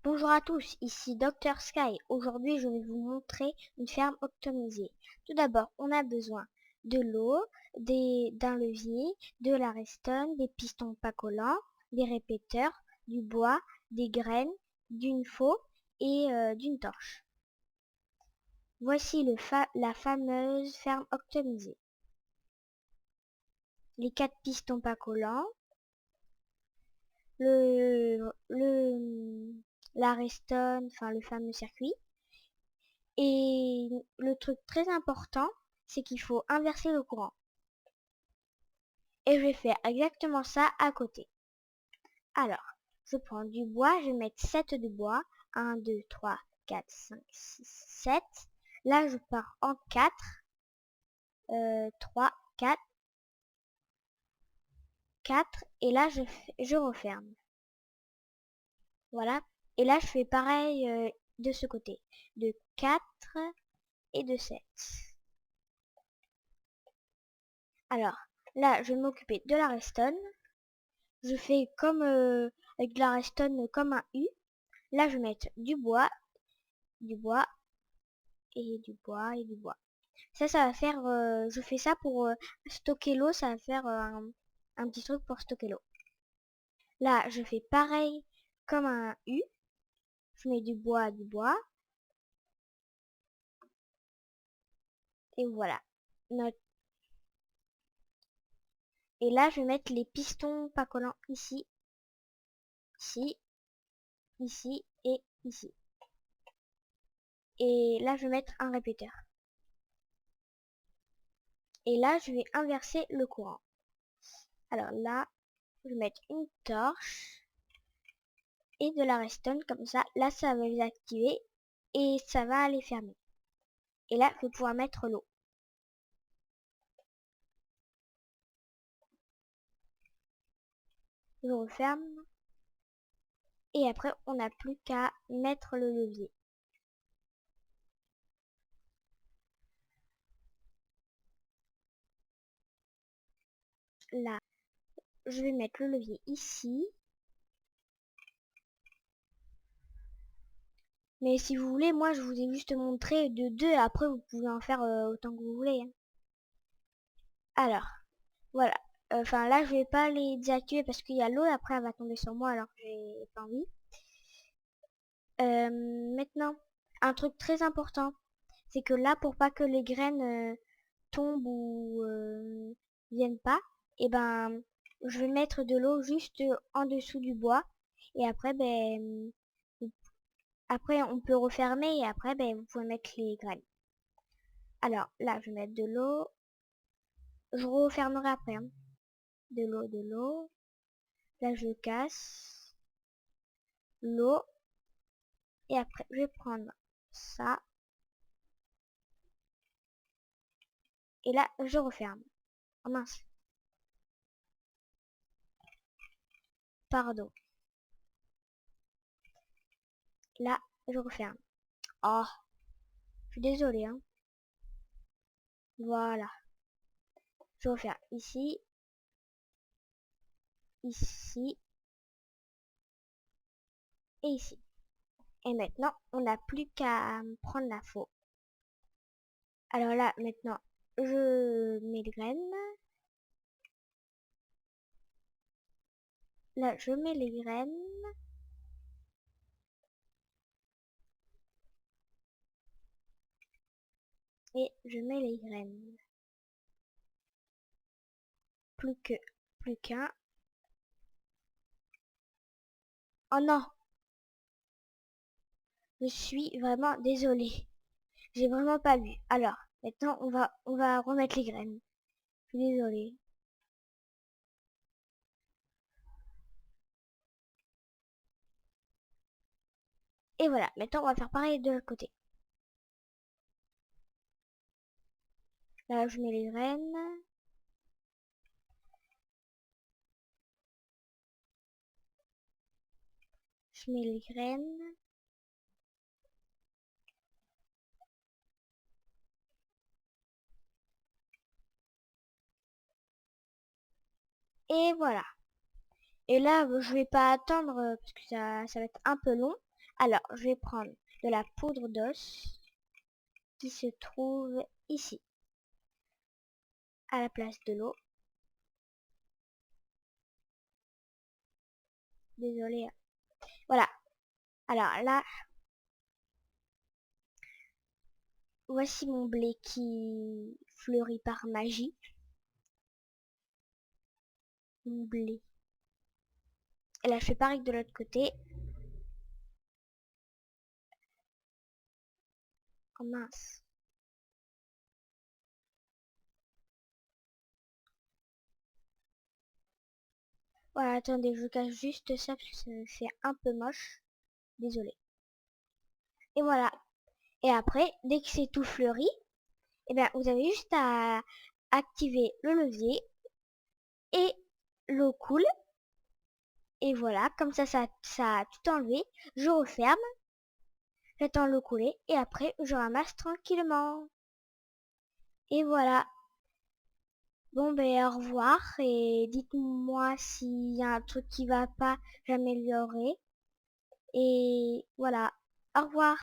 Bonjour à tous, ici Dr Sky. Aujourd'hui, je vais vous montrer une ferme optimisée. Tout d'abord, on a besoin de l'eau, d'un levier, de la redstone, des pistons pas collants, des répéteurs, du bois, des graines, d'une faux et d'une torche. Voici la fameuse ferme optimisée. Les 4 pistons pas collants, la redstone, enfin le fameux circuit. Et le truc très important, c'est qu'il faut inverser le courant. Et je vais faire exactement ça à côté. Alors, je prends du bois, je vais mettre 7 de bois. 1, 2, 3, 4, 5, 6, 7. Là, je pars en 4. 3, 4, 4. Et là, je referme. Voilà. Et là, je fais pareil de ce côté. De 4 et de 7. Alors, là, je vais m'occuper de la redstone. Je fais comme avec de la redstone comme un U. Là, je vais mettre du bois et du bois et du bois. Ça va faire, je fais ça pour stocker l'eau, ça va faire un petit truc pour stocker l'eau. Là, je fais pareil comme un U. Je mets du bois, et voilà. Et là, je vais mettre les pistons pas collants ici, ici, ici et ici. Et là, je vais mettre un répéteur. Et là, je vais inverser le courant. Alors là, je vais mettre une torche et de la redstone comme ça. Là, ça va les activer et ça va les fermer. Et là, je vais pouvoir mettre l'eau. Je referme. Et après, on n'a plus qu'à mettre le levier. Là, je vais mettre le levier ici. Mais si vous voulez, moi, je vous ai juste montré de deux. Après, vous pouvez en faire autant que vous voulez, hein. Alors, voilà. Enfin, là, je vais pas les désactiver parce qu'il y a l'eau. Après, elle va tomber sur moi alors que j'ai pas envie. Maintenant, un truc très important, c'est que là, pour pas que les graines tombent ou viennent pas, et ben, je vais mettre de l'eau juste en dessous du bois. Et après, ben, après on peut refermer et après, ben, vous pouvez mettre les graines. Alors là, je vais mettre de l'eau. Je refermerai après, hein. De l'eau, de l'eau. Là, je casse l'eau. Et après, je vais prendre ça. Et là, je referme. Oh mince, pardon. Là, je referme. Oh, je suis désolée, hein. Voilà. Je vais refaire ici, ici et ici. Et maintenant, on n'a plus qu'à prendre la faux. Alors là, maintenant, je mets les graines. Là, je mets les graines. Et je mets les graines. Plus qu'un. Oh non, je suis vraiment désolée. J'ai vraiment pas vu. Alors, maintenant, on va remettre les graines. Je suis désolée. Et voilà, maintenant, on va faire pareil de l'autre côté. Là, je mets les graines. Je mets les graines. Et voilà. Et là, je vais pas attendre parce que ça va être un peu long. Alors, je vais prendre de la poudre d'os qui se trouve ici, à la place de l'eau. Désolée. Voilà. Alors là, voici mon blé qui fleurit par magie. Mon blé. Et là, je fais pareil de l'autre côté. Oh mince. Voilà, attendez, je cache juste ça parce que ça me fait un peu moche. Désolée. Et voilà. Et après, dès que c'est tout fleuri, eh bien, vous avez juste à activer le levier et l'eau coule. Et voilà, comme ça a tout enlevé. Je referme, j'attends l'eau couler et après, je ramasse tranquillement. Et voilà. Bon, ben, au revoir et dites-moi s'il y a un truc qui va pas, j'améliorerai. Et voilà. Au revoir.